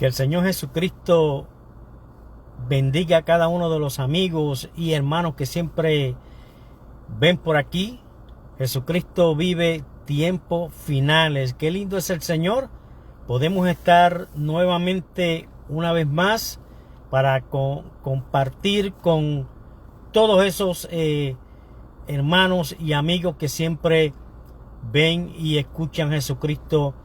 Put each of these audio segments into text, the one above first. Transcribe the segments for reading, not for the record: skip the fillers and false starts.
Que el Señor Jesucristo bendiga a cada uno de los amigos y hermanos que siempre ven por aquí. Jesucristo vive tiempos finales. Qué lindo es el Señor. Podemos estar nuevamente una vez más para compartir con todos esos hermanos y amigos que siempre ven y escuchan Jesucristo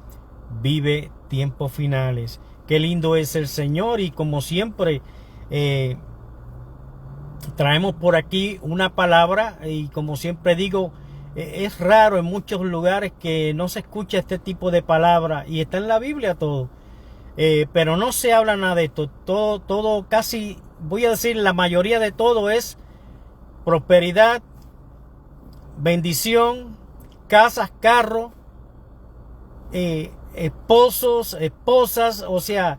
vive tiempos finales. Qué lindo es el Señor, y como siempre traemos por aquí una palabra, y como siempre digo, es raro en muchos lugares que no se escucha este tipo de palabra, y está en la Biblia todo, pero no se habla nada de esto. Todo casi, voy a decir, la mayoría de todo es prosperidad, bendición, casas, carros, esposos, esposas, o sea,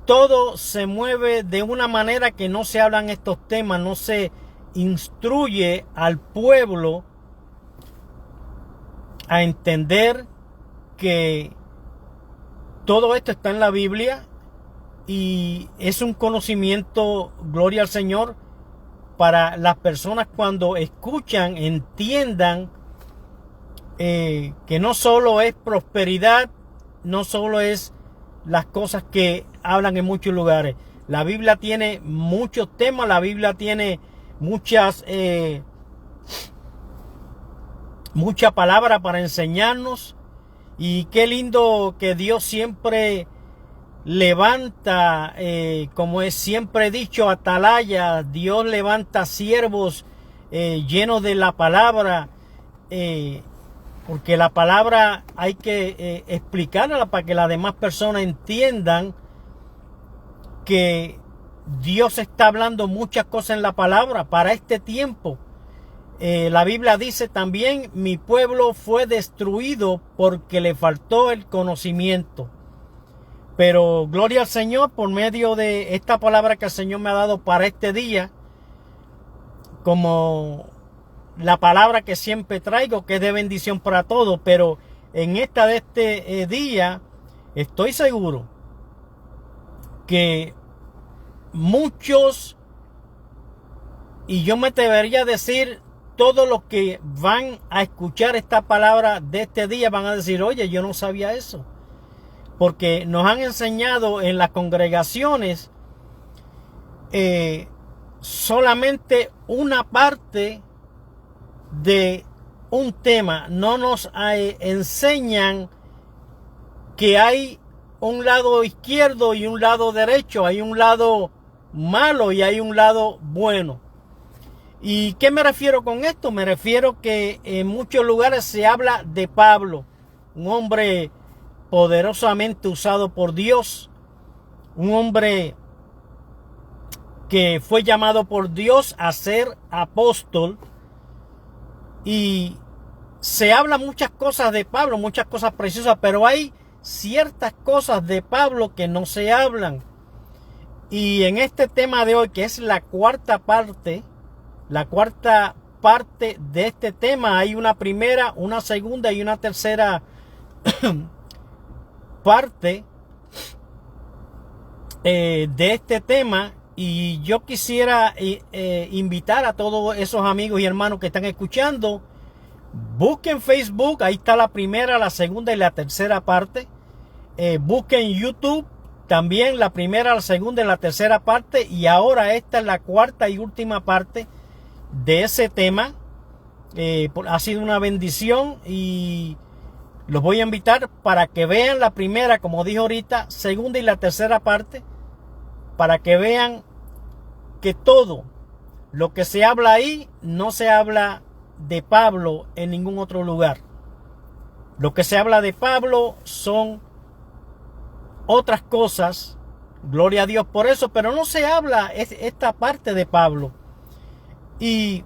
todo se mueve de una manera que no se hablan estos temas, no se instruye al pueblo a entender que todo esto está en la Biblia y es un conocimiento, gloria al Señor, para las personas cuando escuchan, entiendan que no solo es prosperidad, no solo es las cosas que hablan en muchos lugares. La Biblia tiene muchos temas, la Biblia tiene mucha palabra para enseñarnos, y qué lindo que Dios siempre levanta, como es siempre dicho, atalaya. Dios levanta siervos llenos de la palabra, porque la palabra hay que explicarla para que las demás personas entiendan que Dios está hablando muchas cosas en la palabra para este tiempo. La Biblia dice también: mi pueblo fue destruido porque le faltó el conocimiento. Pero gloria al Señor, por medio de esta palabra que el Señor me ha dado para este día, como la palabra que siempre traigo, que es de bendición para todos, pero en esta de este día estoy seguro que muchos, y yo me debería decir, todos los que van a escuchar esta palabra de este día van a decir: oye, yo no sabía eso. Porque nos han enseñado en las congregaciones solamente una parte de un tema. No nos enseñan que hay un lado izquierdo y un lado derecho, hay un lado malo y hay un lado bueno. ¿Y qué me refiero con esto? Me refiero que en muchos lugares se habla de Pablo, un hombre poderosamente usado por Dios, un hombre que fue llamado por Dios a ser apóstol, y se habla muchas cosas de Pablo, muchas cosas preciosas, pero hay ciertas cosas de Pablo que no se hablan. Y en este tema de hoy, que es la cuarta parte de este tema, hay una primera, una segunda y una tercera parte de este tema. Y yo quisiera invitar a todos esos amigos y hermanos que están escuchando: busquen Facebook, ahí está la primera, la segunda y la tercera parte. Busquen YouTube, también la primera, la segunda y la tercera parte. Y ahora esta es la cuarta y última parte de ese tema. Ha sido una bendición, y los voy a invitar para que vean la primera, como dije ahorita, segunda y la tercera parte, para que vean que todo lo que se habla ahí no se habla de Pablo en ningún otro lugar. Lo que se habla de Pablo son otras cosas, gloria a Dios por eso, pero no se habla esta parte de Pablo. Y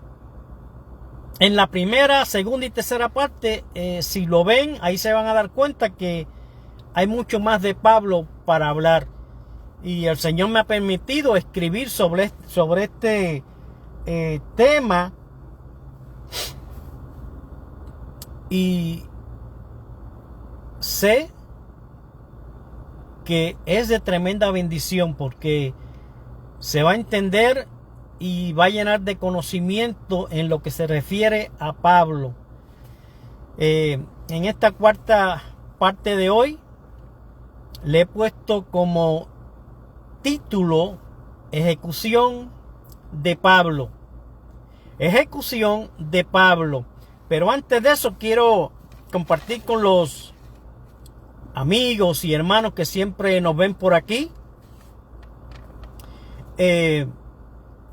en la primera, segunda y tercera parte, si lo ven, ahí se van a dar cuenta que hay mucho más de Pablo para hablar. Y el Señor me ha permitido escribir sobre este tema. Y sé que es de tremenda bendición, porque se va a entender y va a llenar de conocimiento en lo que se refiere a Pablo. En esta cuarta parte de hoy le he puesto como título Ejecución de Pablo. Ejecución de Pablo. Pero antes de eso quiero compartir con los amigos y hermanos que siempre nos ven por aquí.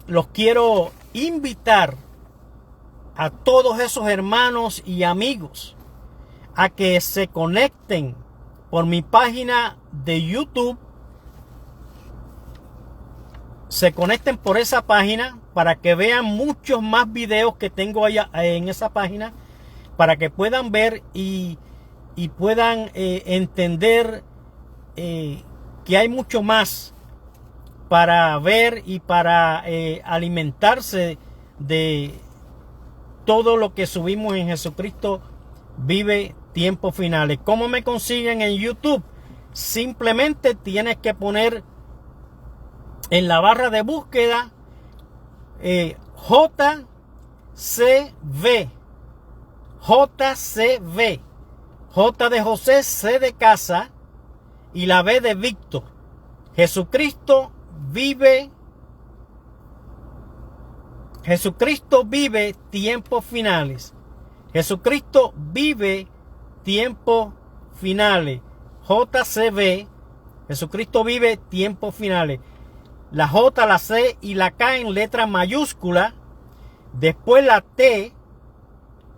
Los quiero invitar a todos esos hermanos y amigos a que se conecten por mi página de YouTube. Se conecten por esa página para que vean muchos más videos que tengo allá en esa página, para que puedan ver y puedan entender que hay mucho más para ver y para alimentarse de todo lo que subimos en Jesucristo Vive Tiempos Finales. ¿Cómo me consiguen en YouTube? Simplemente tienes que poner en la barra de búsqueda JCV, J de José, C de casa y la V de Víctor. Jesucristo vive tiempos finales. Jesucristo vive tiempos finales. JCV, Jesucristo vive tiempos finales. La J, la C y la K en letra mayúscula. Después la T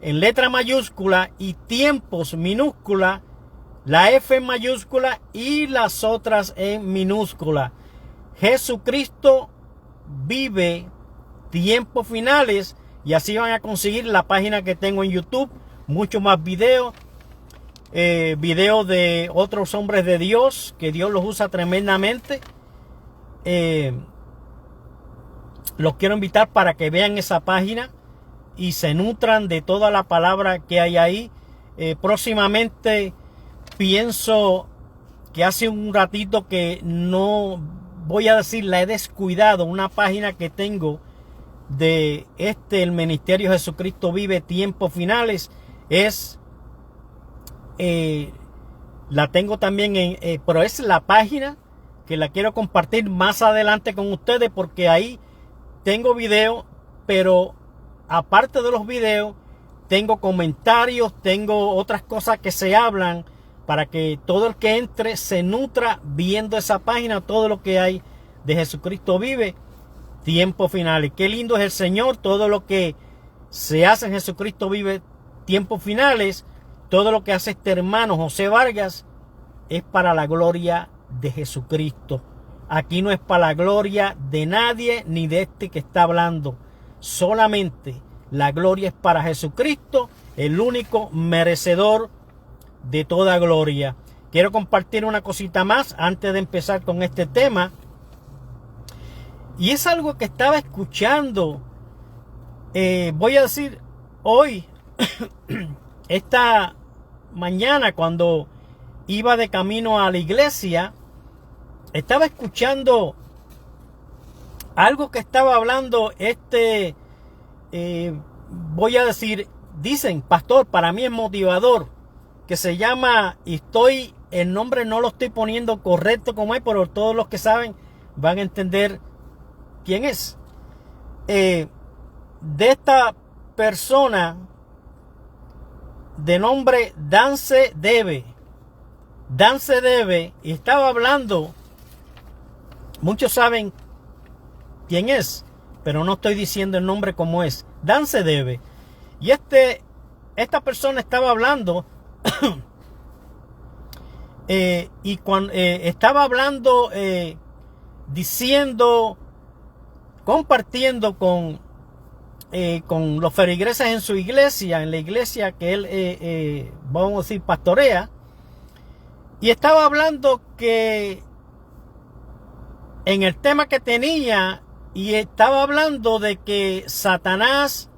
en letra mayúscula y tiempos minúscula. La F en mayúscula y las otras en minúscula. Jesucristo vive tiempos finales. Y así van a conseguir la página que tengo en YouTube. Muchos más videos. Videos de otros hombres de Dios, que Dios los usa tremendamente. Los quiero invitar para que vean esa página y se nutran de toda la palabra que hay ahí. Próximamente pienso que hace un ratito que no voy a decir, la he descuidado, una página que tengo de el Ministerio Jesucristo Vive Tiempos Finales. La tengo también pero es la página que la quiero compartir más adelante con ustedes, porque ahí tengo videos, pero aparte de los videos tengo comentarios, tengo otras cosas que se hablan, para que todo el que entre se nutra viendo esa página, todo lo que hay de Jesucristo Vive Tiempos Finales. Qué lindo es el Señor, todo lo que se hace en Jesucristo Vive Tiempos Finales, todo lo que hace este hermano José Vargas es para la gloria de Jesucristo. Aquí no es para la gloria de nadie ni de este que está hablando. Solamente la gloria es para Jesucristo, el único merecedor de toda gloria. Quiero compartir una cosita más antes de empezar con este tema. Y es algo que estaba escuchando. Voy a decir hoy, esta mañana, cuando iba de camino a la iglesia, estaba escuchando algo que estaba hablando voy a decir, dicen, pastor, para mí es motivador, que se llama, y el nombre no lo estoy poniendo correcto como es, pero todos los que saben van a entender quién es. De esta persona de nombre Dance Debe, y estaba hablando, muchos saben quién es, pero no estoy diciendo el nombre como es. Dance Debe. Y esta persona estaba hablando y cuando estaba hablando, diciendo, compartiendo con los feligreses en su iglesia, en la iglesia que él, vamos a decir, pastorea. Y estaba hablando que en el tema que tenía, y estaba hablando de que Satanás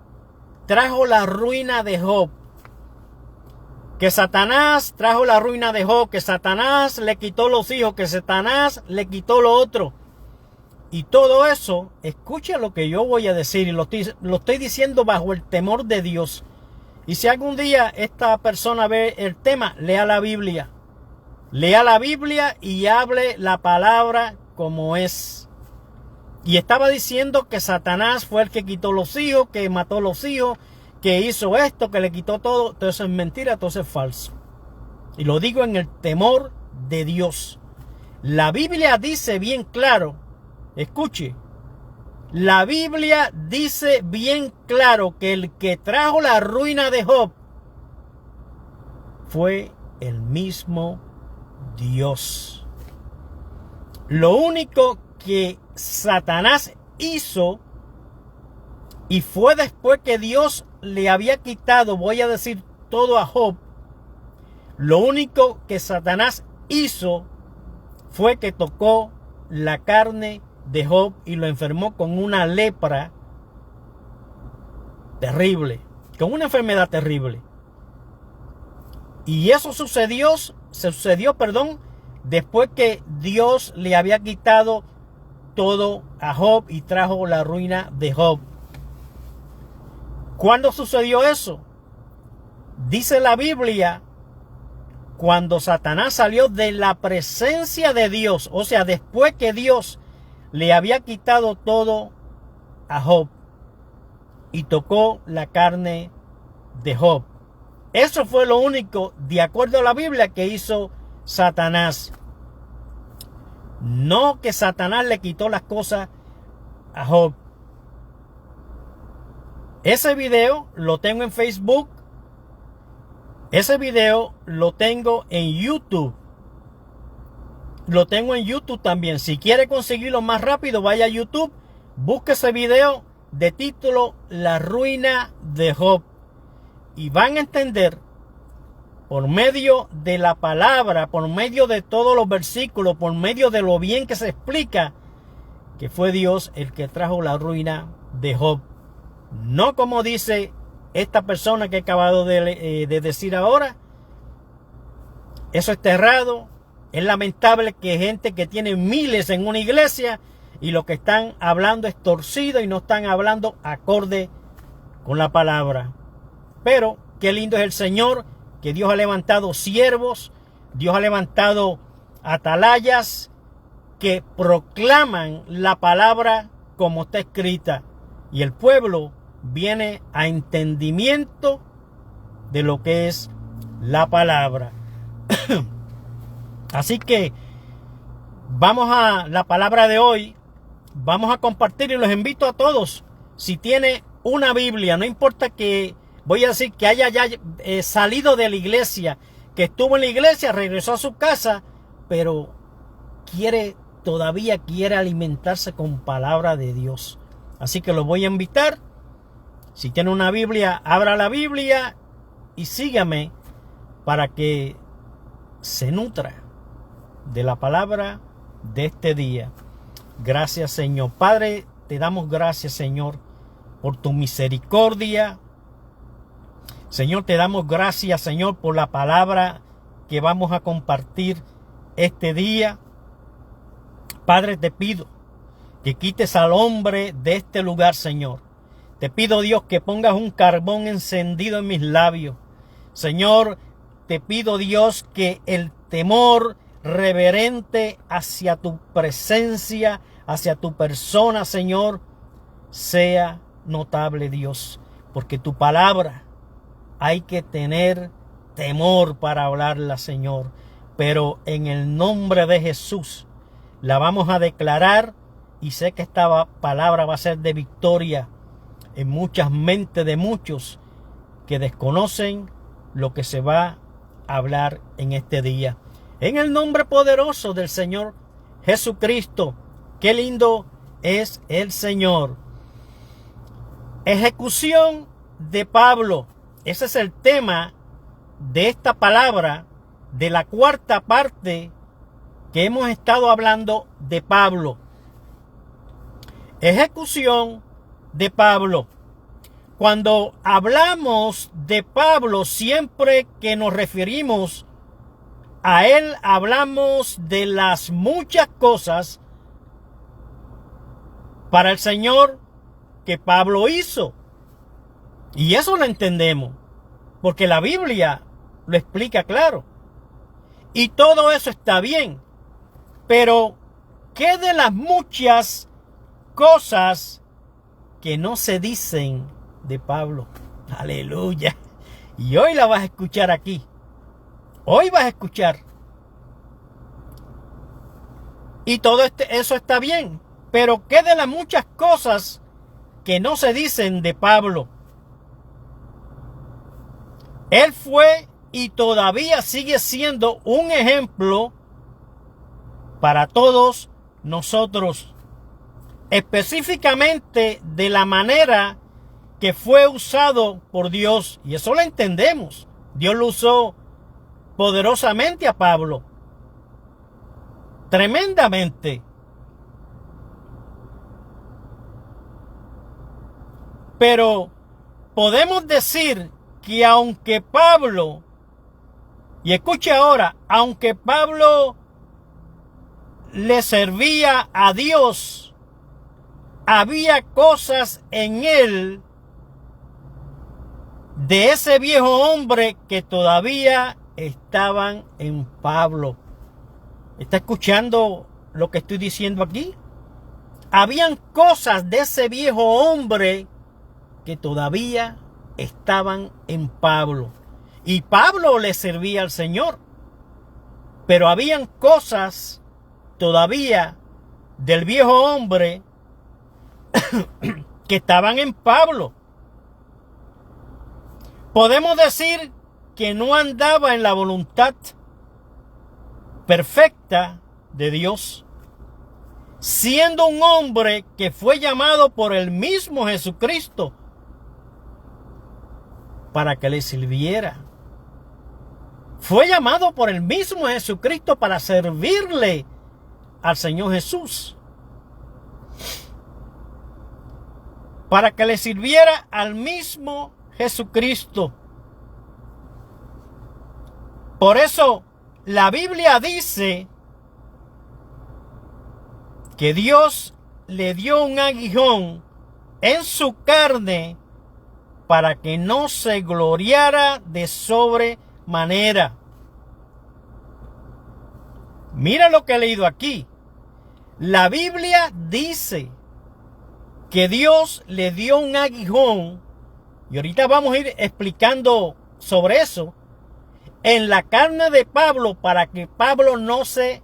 trajo la ruina de Job. que Satanás trajo la ruina de Job, que Satanás le quitó los hijos, que Satanás le quitó lo otro. Y todo eso, escucha lo que yo voy a decir, y lo estoy diciendo bajo el temor de Dios. Y si algún día esta persona ve el tema, lea la Biblia. Lea la Biblia y hable la palabra como es. Y estaba diciendo que Satanás fue el que quitó los hijos, que mató los hijos, que hizo esto, que le quitó todo. Todo eso es mentira, todo eso es falso. Y lo digo en el temor de Dios. La Biblia dice bien claro, escuche, la Biblia dice bien claro que el que trajo la ruina de Job fue el mismo Dios. Lo único que Satanás hizo, y fue después que Dios le había quitado, voy a decir, todo a Job, lo único que Satanás hizo fue que tocó la carne de Job y lo enfermó con una lepra terrible, con una enfermedad terrible. Y eso sucedió, después que Dios le había quitado todo a Job y trajo la ruina de Job. ¿Cuándo sucedió eso? Dice la Biblia, cuando Satanás salió de la presencia de Dios, o sea, después que Dios le había quitado todo a Job y tocó la carne de Job. Eso fue lo único, de acuerdo a la Biblia, que hizo Satanás. No que Satanás le quitó las cosas a Job. Ese video lo tengo en Facebook. Ese video lo tengo en YouTube. Lo tengo en YouTube también. Si quiere conseguirlo más rápido, vaya a YouTube. Busque ese video de título La ruina de Job. Y van a entender, por medio de la palabra, por medio de todos los versículos, por medio de lo bien que se explica, que fue Dios el que trajo la ruina de Job. No como dice esta persona que he acabado de decir ahora. Eso es errado. Es lamentable que gente que tiene miles en una iglesia y lo que están hablando es torcido y no están hablando acorde con la palabra. Pero qué lindo es el Señor, que Dios ha levantado siervos, Dios ha levantado atalayas que proclaman la palabra como está escrita. Y el pueblo viene a entendimiento de lo que es la palabra. Así que vamos a la palabra de hoy. Vamos a compartir y los invito a todos. Si tiene una Biblia, no importa que, voy a decir, que haya ya salido de la iglesia, que estuvo en la iglesia, regresó a su casa, pero todavía quiere alimentarse con palabra de Dios. Así que los voy a invitar. Si tiene una Biblia, abra la Biblia y sígame para que se nutra de la palabra de este día. Gracias, Señor. Padre, te damos gracias, Señor, por tu misericordia. Señor, te damos gracias, Señor, por la palabra que vamos a compartir este día. Padre, te pido que quites al hombre de este lugar, Señor. Te pido, Dios, que pongas un carbón encendido en mis labios. Señor, te pido, Dios, que el temor reverente hacia tu presencia, hacia tu persona, Señor, sea notable, Dios. Porque tu palabra hay que tener temor para hablarla, Señor. Pero en el nombre de Jesús la vamos a declarar y sé que esta palabra va a ser de victoria en muchas mentes de muchos que desconocen lo que se va a hablar en este día. En el nombre poderoso del Señor Jesucristo. Qué lindo es el Señor. Ejecución de Pablo. Ese es el tema de esta palabra, de la cuarta parte que hemos estado hablando de Pablo. Ejecución de Pablo. cuando hablamos de Pablo, siempre que nos referimos a él, hablamos de las muchas cosas para el Señor que Pablo hizo. Y eso lo entendemos, porque la Biblia lo explica claro. Y todo eso está bien. Pero, ¿qué de las muchas cosas que no se dicen de Pablo? Aleluya. Y hoy la vas a escuchar aquí. Hoy vas a escuchar. Y todo eso está bien. Pero ¿qué de las muchas cosas que no se dicen de Pablo? Él fue y todavía sigue siendo un ejemplo para todos nosotros. Específicamente de la manera que fue usado por Dios. Y eso lo entendemos. Dios lo usó poderosamente a Pablo. Tremendamente. Pero podemos decir que aunque Pablo, y escuche ahora, aunque Pablo le servía a Dios, había cosas en él de ese viejo hombre que todavía estaban en Pablo. ¿Está escuchando lo que estoy diciendo aquí? Habían cosas de ese viejo hombre que todavía estaban en Pablo. Y Pablo le servía al Señor. Pero habían cosas todavía del viejo hombre que estaban en Pablo. Podemos decir que no andaba en la voluntad perfecta de Dios, siendo un hombre que fue llamado por el mismo Jesucristo para que le sirviera. Fue llamado por el mismo Jesucristo para servirle al Señor Jesús, para que le sirviera al mismo Jesucristo. Por eso la Biblia dice que Dios le dio un aguijón en su carne para que no se gloriara de sobremanera. Mira lo que he leído aquí. La Biblia dice que Dios le dio un aguijón, y ahorita vamos a ir explicando sobre eso, en la carne de Pablo, para que Pablo no se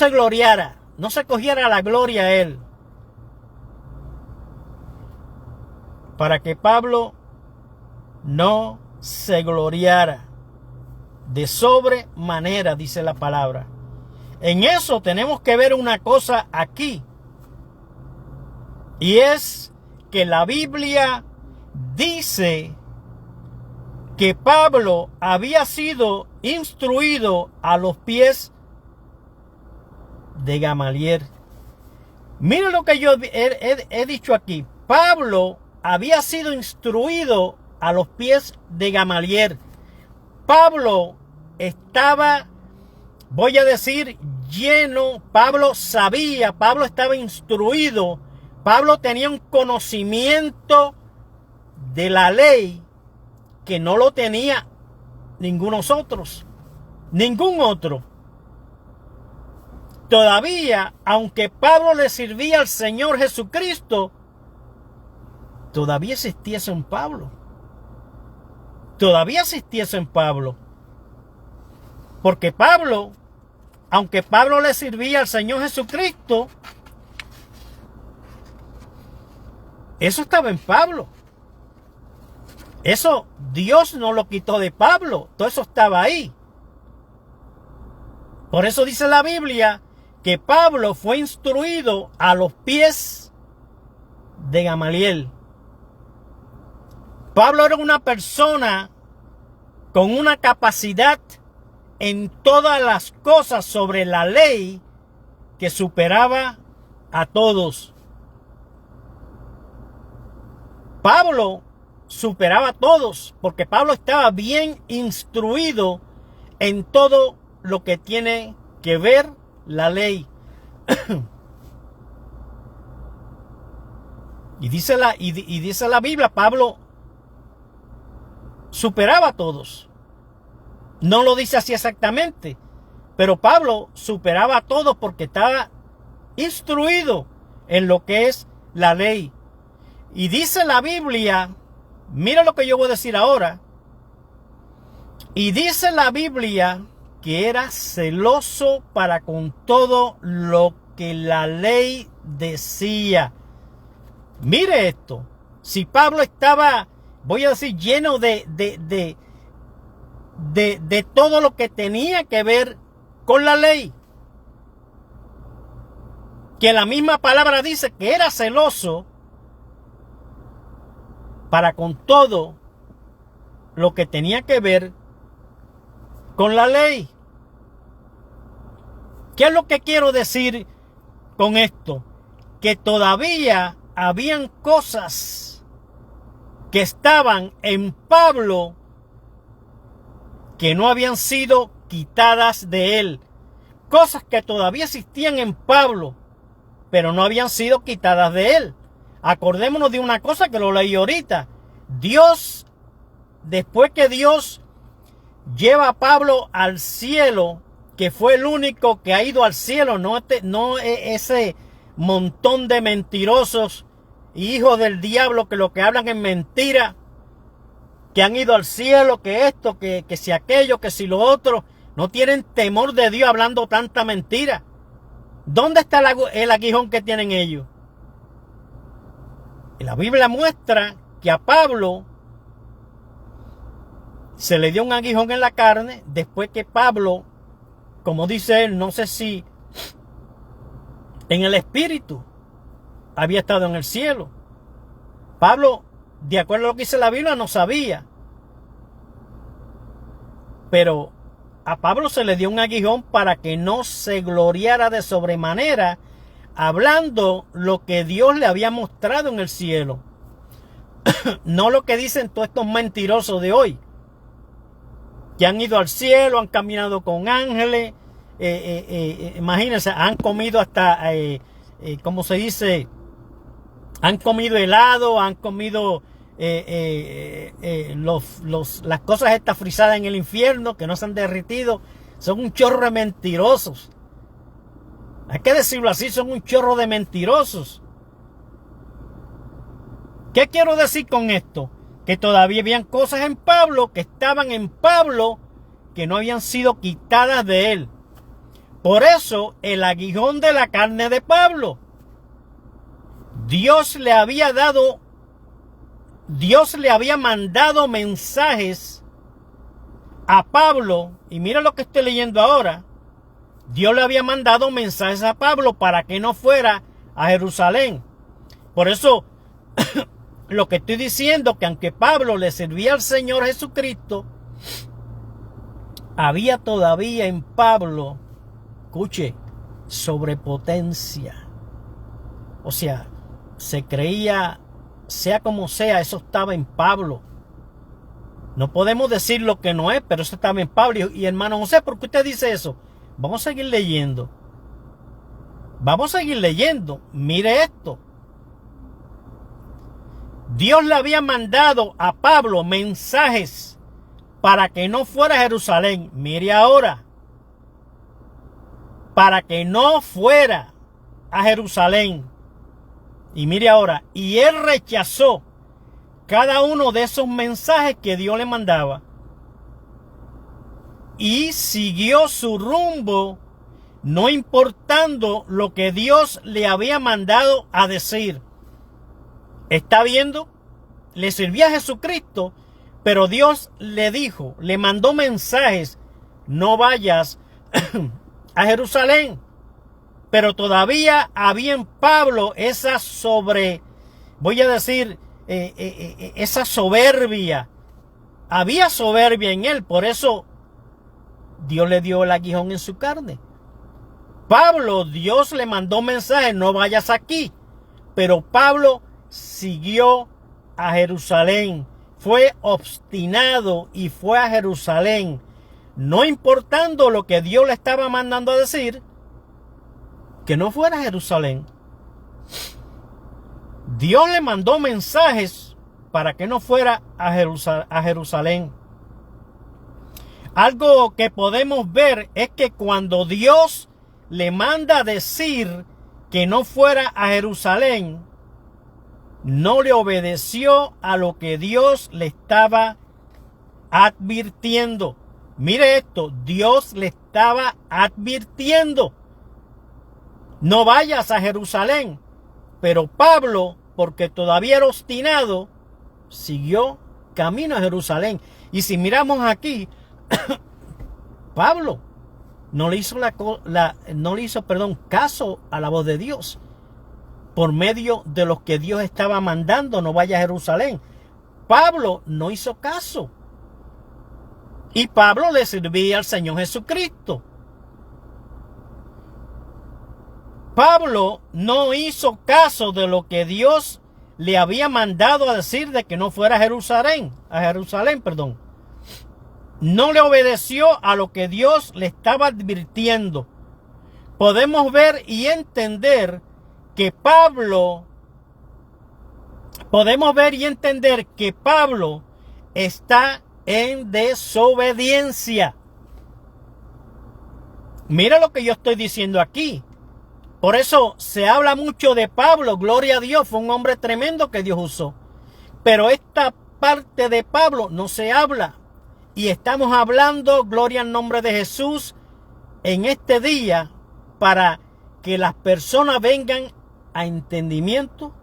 gloriara, no se cogiera la gloria a él, para que Pablo no se gloriara de sobremanera, dice la palabra. En eso tenemos que ver una cosa aquí, y es que la Biblia dice que Pablo había sido instruido a los pies de Gamaliel. Miren lo que yo he dicho aquí. Pablo había sido instruido a los pies de Gamaliel. Pablo estaba, voy a decir, lleno. Pablo sabía, Pablo estaba instruido. Pablo tenía un conocimiento de la ley que no lo tenía ningún otro. Todavía, aunque Pablo le servía al Señor Jesucristo, todavía existía eso en Pablo. Todavía existía eso en Pablo. Porque Pablo, aunque Pablo le servía al Señor Jesucristo, eso estaba en Pablo. Eso Dios no lo quitó de Pablo. Todo eso estaba ahí. Por eso dice la Biblia que Pablo fue instruido a los pies de Gamaliel. Pablo era una persona con una capacidad en todas las cosas sobre la ley que superaba a todos. Pablo superaba a todos porque Pablo estaba bien instruido en todo lo que tiene que ver la ley. y dice la Biblia, Pablo superaba a todos. No lo dice así exactamente, pero Pablo superaba a todos porque estaba instruido en lo que es la ley. Y dice la Biblia, mira lo que yo voy a decir ahora, y dice la Biblia que era celoso para con todo lo que la ley decía. Mire esto, si Pablo estaba, voy a decir, lleno de todo lo que tenía que ver con la ley, que la misma palabra dice que era celoso para con todo lo que tenía que ver con la ley. ¿Qué es lo que quiero decir con esto? Que todavía habían cosas que estaban en Pablo que no habían sido quitadas de él. Cosas que todavía existían en Pablo, pero no habían sido quitadas de él. Acordémonos de una cosa que lo leí ahorita. Dios, después que Dios lleva a Pablo al cielo, que fue el único que ha ido al cielo, no ese montón de mentirosos, hijos del diablo, que lo que hablan es mentira, que han ido al cielo, que esto, que si aquello, que si lo otro, no tienen temor de Dios hablando tanta mentira. ¿Dónde está el aguijón que tienen ellos? La Biblia muestra que a Pablo se le dio un aguijón en la carne después que Pablo, como dice él, no sé si en el espíritu había estado en el cielo. Pablo, de acuerdo a lo que dice la Biblia, no sabía. Pero a Pablo se le dio un aguijón para que no se gloriara de sobremanera, hablando lo que Dios le había mostrado en el cielo. No lo que dicen todos estos mentirosos de hoy, que han ido al cielo, han caminado con ángeles, imagínense, han comido hasta, ¿cómo se dice? Han comido helado, han comido las cosas estas frisadas en el infierno que no se han derretido. Son un chorro de mentirosos. Hay que decirlo así, son un chorro de mentirosos. ¿Qué quiero decir con esto? Que todavía habían cosas en Pablo, que estaban en Pablo, que no habían sido quitadas de él. Por eso, el aguijón de la carne de Pablo. Dios le había mandado mensajes a Pablo, y mira lo que estoy leyendo ahora. Dios le había mandado mensajes a Pablo para que no fuera a Jerusalén. Por eso, lo que estoy diciendo, que aunque Pablo le servía al Señor Jesucristo, había todavía en Pablo, escuche, sobrepotencia. O sea, se creía, sea como sea, eso estaba en Pablo. No podemos decir lo que no es, pero eso estaba en Pablo. Y hermano José, ¿por qué usted dice eso? Vamos a seguir leyendo. Vamos a seguir leyendo. Mire esto. Dios le había mandado a Pablo mensajes para que no fuera a Jerusalén. Mire ahora. Para que no fuera a Jerusalén. Y mire ahora. Y él rechazó cada uno de esos mensajes que Dios le mandaba. Y siguió su rumbo, no importando lo que Dios le había mandado a decir. ¿Está viendo? Le servía a Jesucristo, pero Dios le dijo, le mandó mensajes, no vayas a Jerusalén. Pero todavía había en Pablo esa esa soberbia. Había soberbia en él, por eso Dios le dio el aguijón en su carne. Pablo, Dios le mandó mensaje, no vayas aquí. Pero Pablo siguió a Jerusalén. Fue obstinado y fue a Jerusalén. No importando lo que Dios le estaba mandando a decir, que no fuera a Jerusalén. Dios le mandó mensajes para que no fuera a Jerusalén. Algo que podemos ver es que cuando Dios le manda a decir que no fuera a Jerusalén, no le obedeció a lo que Dios le estaba advirtiendo. Mire esto, Dios le estaba advirtiendo: no vayas a Jerusalén. Pero Pablo, porque todavía era obstinado, siguió camino a Jerusalén. Y si miramos aquí, Pablo no le hizo caso a la voz de Dios. Por medio de los que Dios estaba mandando, no vaya a Jerusalén. Pablo no hizo caso. Y Pablo le servía al Señor Jesucristo. Pablo no hizo caso de lo que Dios le había mandado a decir de que no fuera a Jerusalén. No le obedeció a lo que Dios le estaba advirtiendo. Podemos ver y entender que Pablo está en desobediencia. Mira lo que yo estoy diciendo aquí. Por eso se habla mucho de Pablo. Gloria a Dios, fue un hombre tremendo que Dios usó. Pero esta parte de Pablo no se habla. Y estamos hablando, gloria al nombre de Jesús, en este día, para que las personas vengan a entendimiento,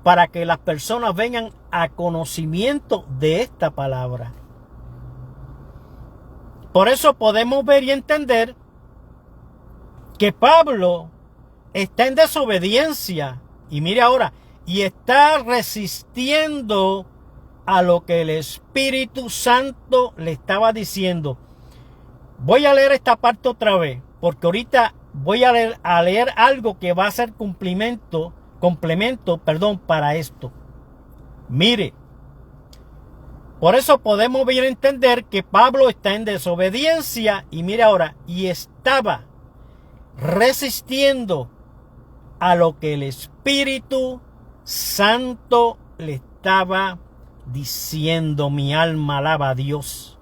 para que las personas vengan a conocimiento de esta palabra. Por eso podemos ver y entender que Pablo está en desobediencia. Y mire ahora, y está resistiendo a lo que el Espíritu Santo le estaba diciendo. Voy a leer esta parte otra vez, porque ahorita voy a leer algo que va a ser complemento, para esto. Mire, por eso podemos bien entender que Pablo está en desobediencia, y mire ahora, y estaba resistiendo a lo que el Espíritu Santo le estaba diciendo. Mi alma alaba a Dios.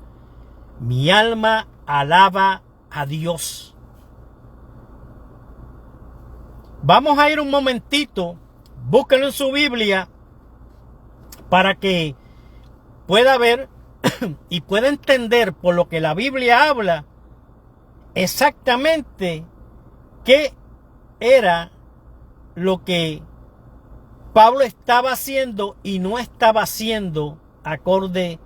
Mi alma alaba a Dios. Vamos a ir un momentito, búsquenlo en su Biblia para que pueda ver y pueda entender por lo que la Biblia habla exactamente qué era lo que Pablo estaba haciendo y no estaba haciendo acorde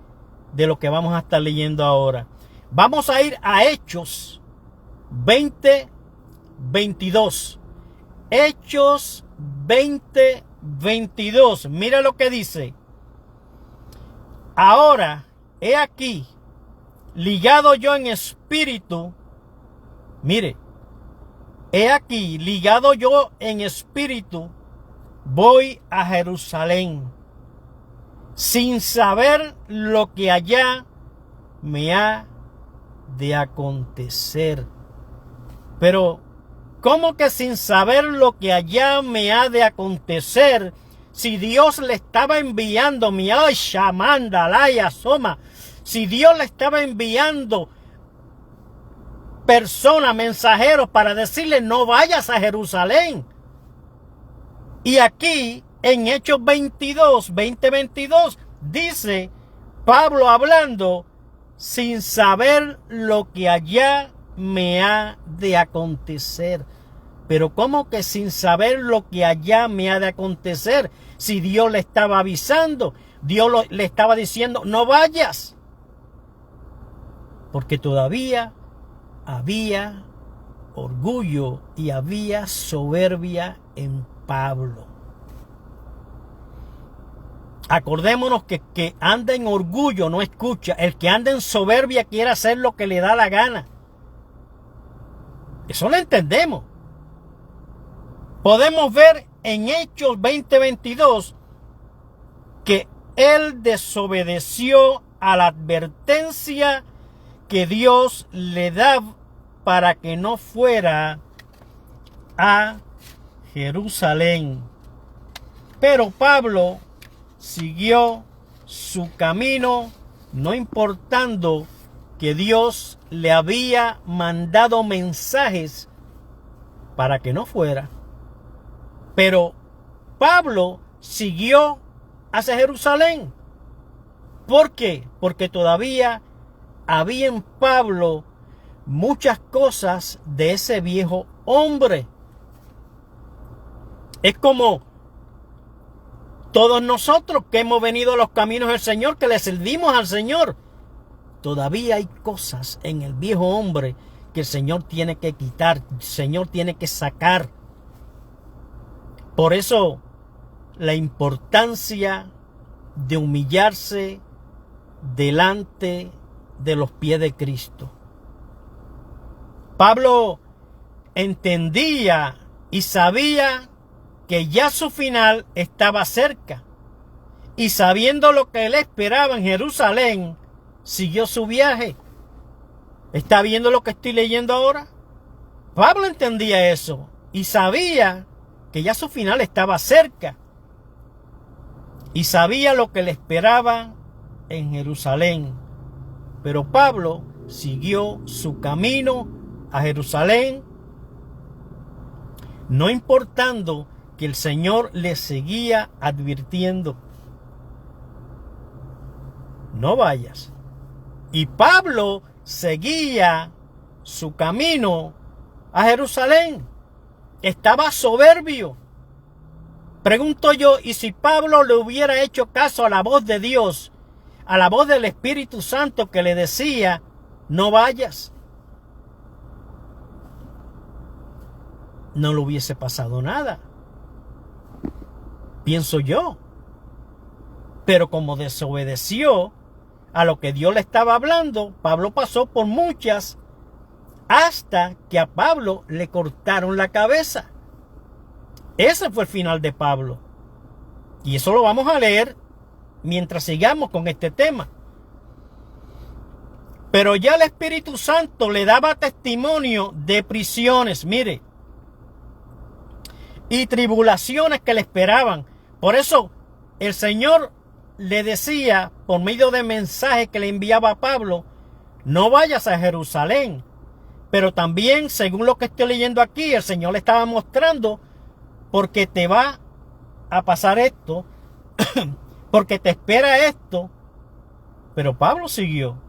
de lo que vamos a estar leyendo ahora. Vamos a ir a Hechos 20:22. Hechos 20:22. Mira lo que dice. Ahora, he aquí, ligado yo en espíritu. Mire, he aquí, ligado yo en espíritu, voy a Jerusalén, sin saber lo que allá me ha de acontecer. Pero, ¿cómo que sin saber lo que allá me ha de acontecer? Si Dios le estaba enviando, si Dios le estaba enviando personas, mensajeros, para decirle no vayas a Jerusalén. Y aquí en Hechos 20:22 dice Pablo hablando, sin saber lo que allá me ha de acontecer. Pero ¿cómo que sin saber lo que allá me ha de acontecer? Si Dios le estaba avisando, Dios le estaba diciendo no vayas. Porque todavía había orgullo y había soberbia en Pablo. Acordémonos que anda en orgullo no escucha. El que anda en soberbia quiere hacer lo que le da la gana. Eso lo entendemos. podemos ver en Hechos 20:22 que él desobedeció a la advertencia que Dios le da para que no fuera a Jerusalén. Pero Pablo siguió su camino, no importando que Dios le había mandado mensajes para que no fuera. Pero Pablo siguió hacia Jerusalén. ¿Por qué? Porque todavía había en Pablo muchas cosas de ese viejo hombre. Es como todos nosotros que hemos venido a los caminos del Señor, que le servimos al Señor. Todavía hay cosas en el viejo hombre que el Señor tiene que quitar, el Señor tiene que sacar. Por eso la importancia de humillarse delante de los pies de Cristo. Pablo entendía y sabía que ya su final estaba cerca, y sabiendo lo que él esperaba en Jerusalén, siguió su viaje. ¿Está viendo lo que estoy leyendo ahora? Pablo entendía eso y sabía que ya su final estaba cerca, y sabía lo que le esperaba en Jerusalén. Pero Pablo siguió su camino a Jerusalén, no importando que el Señor le seguía advirtiendo: no vayas. Y Pablo seguía su camino a Jerusalén. Estaba soberbio. Pregunto yo, ¿y si Pablo le hubiera hecho caso a la voz de Dios, a la voz del Espíritu Santo que le decía: no vayas? No le hubiese pasado nada, pienso yo. Pero como desobedeció a lo que Dios le estaba hablando, Pablo pasó por muchas, hasta que a Pablo le cortaron la cabeza. Ese fue el final de Pablo. Y eso lo vamos a leer mientras sigamos con este tema. Pero ya el Espíritu Santo le daba testimonio de prisiones, mire, y tribulaciones que le esperaban. Por eso el Señor le decía, por medio de mensajes que le enviaba a Pablo: no vayas a Jerusalén. Pero también, según lo que estoy leyendo aquí, el Señor le estaba mostrando: porque te va a pasar esto, porque te espera esto. Pero Pablo siguió.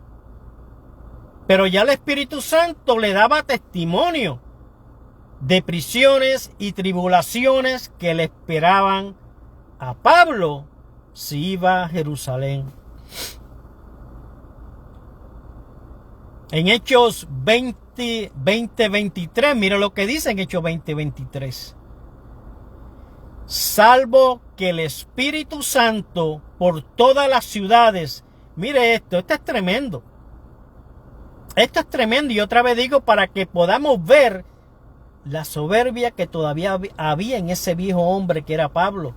Pero ya el Espíritu Santo le daba testimonio de prisiones y tribulaciones que le esperaban a Pablo si iba a Jerusalén. En Hechos 20:23, mira lo que dice en Hechos 20:23. Salvo que el Espíritu Santo por todas las ciudades. Mire esto es tremendo. Esto es tremendo, y otra vez digo, para que podamos ver la soberbia que todavía había en ese viejo hombre que era Pablo.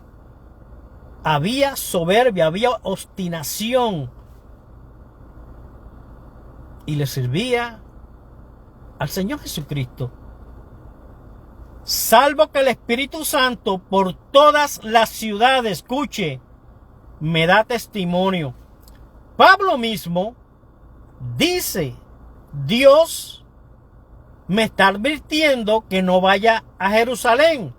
Había soberbia, había obstinación, y le servía al Señor Jesucristo. Salvo que el Espíritu Santo por todas las ciudades, escuche, me da testimonio. Pablo mismo dice: Dios me está advirtiendo que no vaya a Jerusalén.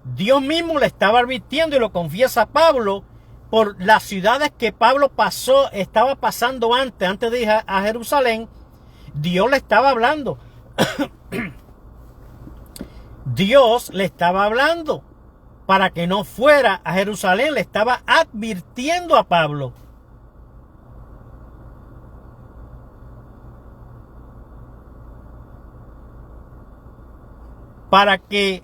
Dios mismo le estaba advirtiendo, y lo confiesa Pablo, por las ciudades que Pablo estaba pasando antes de ir a Jerusalén. Dios le estaba hablando. Dios le estaba hablando para que no fuera a Jerusalén. Le estaba advirtiendo a Pablo. Para que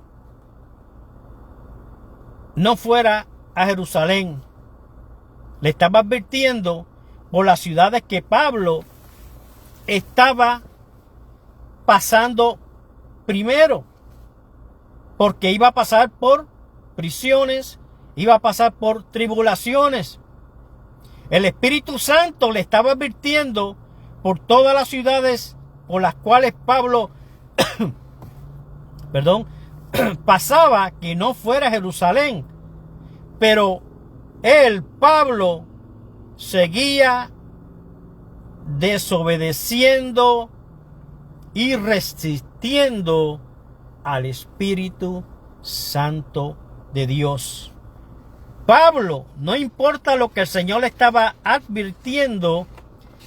no fuera a Jerusalén. Le estaba advirtiendo por las ciudades que Pablo estaba pasando primero. porque iba a pasar por prisiones, iba a pasar por tribulaciones. El Espíritu Santo le estaba advirtiendo por todas las ciudades por las cuales Pablo pasaba, que no fuera a Jerusalén. Pero él, Pablo, seguía desobedeciendo y resistiendo al Espíritu Santo de Dios. Pablo, no importa lo que el Señor le estaba advirtiendo,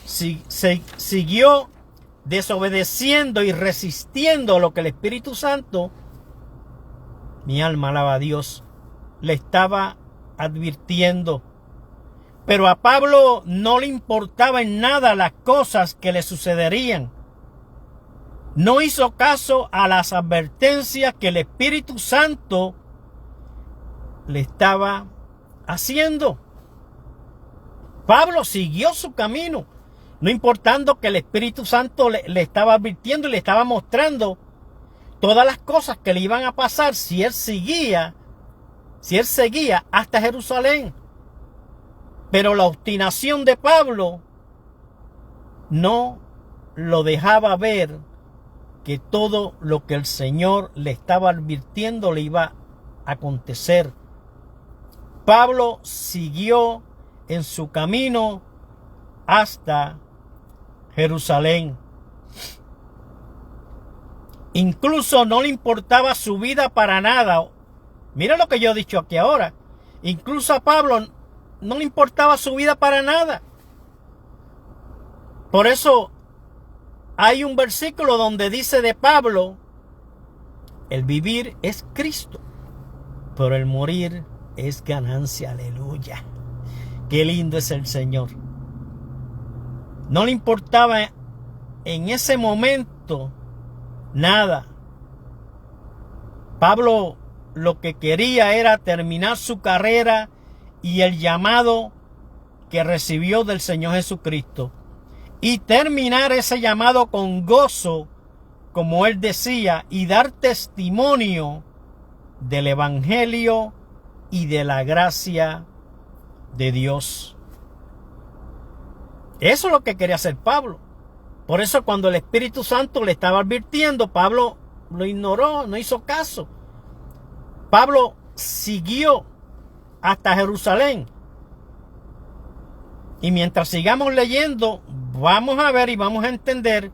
siguió desobedeciendo y resistiendo lo que el Espíritu Santo, mi alma alaba a Dios, le estaba advirtiendo. Pero a Pablo no le importaba en nada las cosas que le sucederían. No hizo caso a las advertencias que el Espíritu Santo le estaba haciendo. Pablo siguió su camino, no importando que el Espíritu Santo le estaba advirtiendo y le estaba mostrando todas las cosas que le iban a pasar si él seguía hasta Jerusalén. Pero la obstinación de Pablo no lo dejaba ver que todo lo que el Señor le estaba advirtiendo le iba a acontecer. Pablo siguió en su camino hasta Jerusalén. Incluso no le importaba su vida para nada. Mira lo que yo he dicho aquí ahora. Incluso a Pablo no le importaba su vida para nada. Por eso hay un versículo donde dice de Pablo: el vivir es Cristo, pero el morir es ganancia. Aleluya. Qué lindo es el Señor. No le importaba en ese momento nada. Pablo lo que quería era terminar su carrera y el llamado que recibió del Señor Jesucristo, y terminar ese llamado con gozo, como él decía, y dar testimonio del Evangelio y de la gracia de Dios. Eso es lo que quería hacer Pablo. Por eso cuando el Espíritu Santo le estaba advirtiendo, Pablo lo ignoró, no hizo caso. Pablo siguió hasta Jerusalén. Y mientras sigamos leyendo, vamos a ver y vamos a entender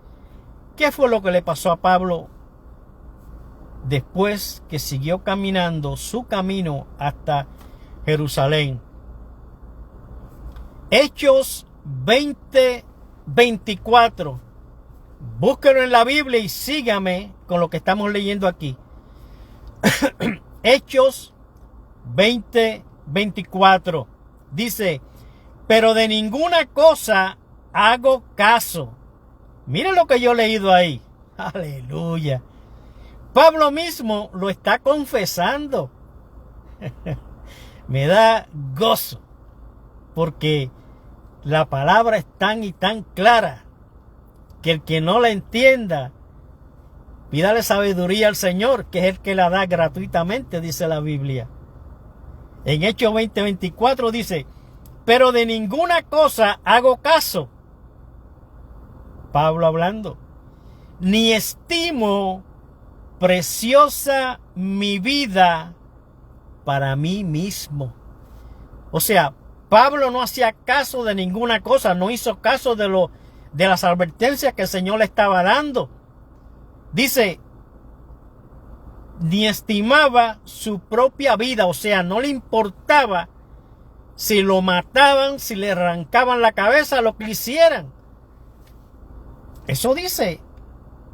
qué fue lo que le pasó a Pablo después que siguió caminando su camino hasta Jerusalén. Hechos 20:24. Búsquelo en la Biblia y sígame con lo que estamos leyendo aquí. Hechos 20:24 dice: pero de ninguna cosa hago caso. Miren lo que yo he leído ahí. Aleluya. Pablo mismo lo está confesando. Me da gozo, porque la palabra es tan y tan clara que el que no la entienda, pídale sabiduría al Señor, que es el que la da gratuitamente, dice la Biblia. En Hechos 20:24 dice: pero de ninguna cosa hago caso. Pablo hablando. Ni estimo preciosa mi vida para mí mismo. O sea, Pablo no hacía caso de ninguna cosa, no hizo caso de las advertencias que el Señor le estaba dando. Dice, ni estimaba su propia vida, o sea, no le importaba si lo mataban, si le arrancaban la cabeza, lo que le hicieran. Eso dice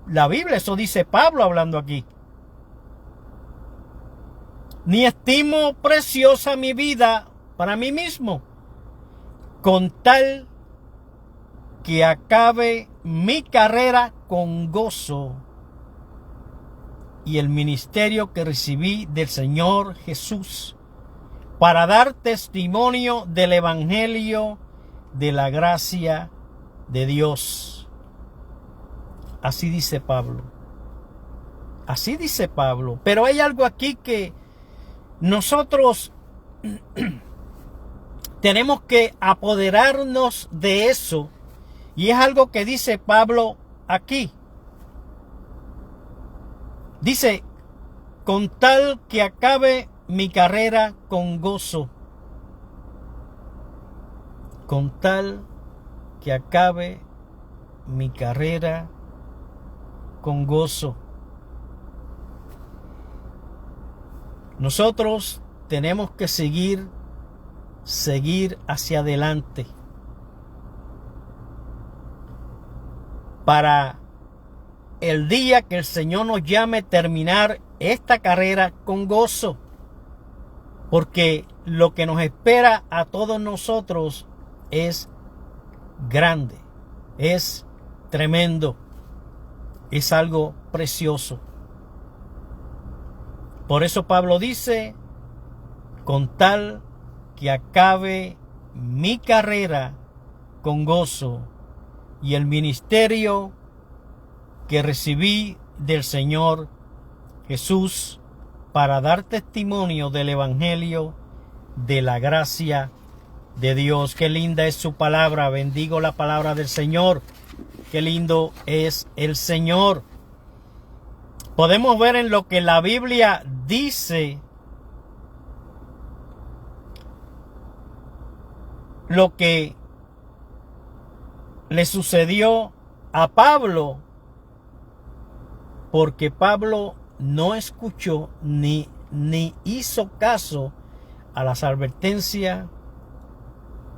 la Biblia, eso dice Pablo hablando aquí. Ni estimo preciosa mi vida para mí mismo, con tal que acabe mi carrera con gozo y el ministerio que recibí del Señor Jesús, para dar testimonio del Evangelio de la gracia de Dios. Así dice Pablo. Así dice Pablo. Pero hay algo aquí que nosotros tenemos que apoderarnos de eso. Y es algo que dice Pablo aquí. Dice, con tal que acabe mi carrera con gozo. Con tal que acabe mi carrera con gozo. Nosotros tenemos que seguir hacia adelante para el día que el Señor nos llame terminar esta carrera con gozo, porque lo que nos espera a todos nosotros es grande, es tremendo, es algo precioso. Por eso Pablo dice, con tal que acabe mi carrera con gozo y el ministerio que recibí del Señor Jesús para dar testimonio del Evangelio de la gracia de Dios. Qué linda es su palabra. Bendigo la palabra del Señor. Qué lindo es el Señor. Podemos ver en lo que la Biblia dice lo que le sucedió a Pablo, porque Pablo no escuchó ni hizo caso a las advertencias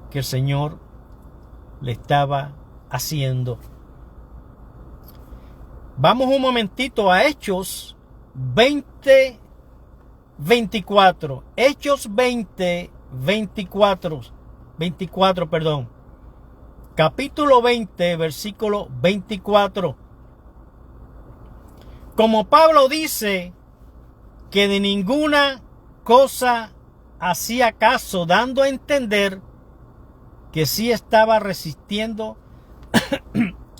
que el Señor le estaba haciendo. Vamos un momentito a Hechos 20:24. Hechos 24, perdón. Capítulo 20, versículo 24. Como Pablo dice que de ninguna cosa hacía caso, dando a entender que sí estaba resistiendo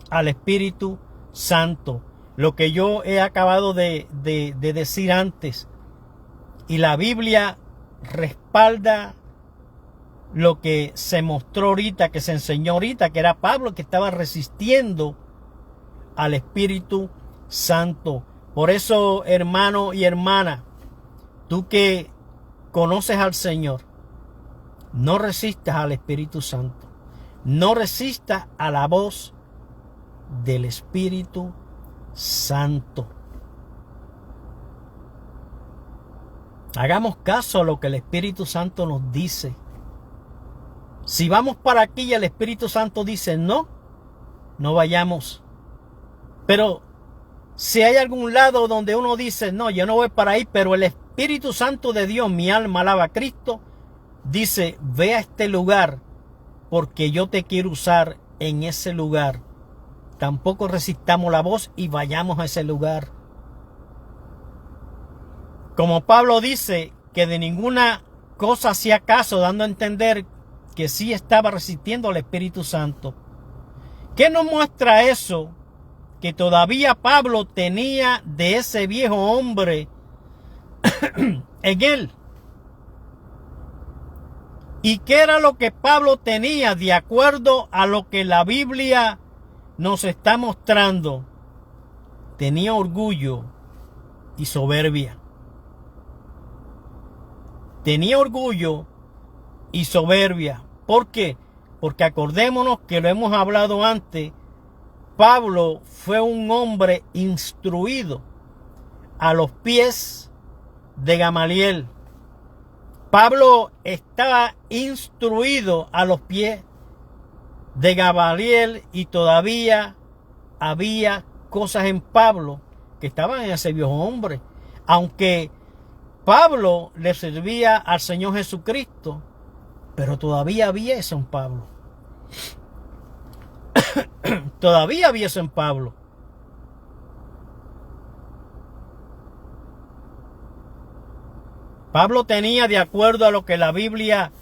al Espíritu Santo. Lo que yo he acabado de decir antes. Y la Biblia respalda lo que se mostró ahorita, que se enseñó ahorita, que era Pablo que estaba resistiendo al Espíritu Santo. Por eso, hermano y hermana, tú que conoces al Señor, no resistas al Espíritu Santo. No resistas a la voz del Espíritu Santo. Hagamos caso a lo que el Espíritu Santo nos dice. Si vamos para aquí y el Espíritu Santo dice no, no vayamos. Pero si hay algún lado donde uno dice no, yo no voy para ahí, pero el Espíritu Santo de Dios, mi alma alaba a Cristo, dice, ve a este lugar porque yo te quiero usar en ese lugar. Tampoco resistamos la voz y vayamos a ese lugar. Como Pablo dice que de ninguna cosa hacía caso, dando a entender que sí estaba resistiendo al Espíritu Santo. ¿Qué nos muestra eso? Que todavía Pablo tenía de ese viejo hombre en él. ¿Y qué era lo que Pablo tenía de acuerdo a lo que la Biblia nos está mostrando? Tenía orgullo y soberbia. Tenía orgullo y soberbia. ¿Por qué? Porque acordémonos que lo hemos hablado antes. Pablo fue un hombre instruido a los pies de Gamaliel. Pablo estaba instruido a los pies de Gamaliel y todavía había cosas en Pablo que estaban en ese viejo hombre. Aunque Pablo le servía al Señor Jesucristo, pero todavía había eso en Pablo. Todavía había eso en Pablo. Pablo tenía, de acuerdo a lo que la Biblia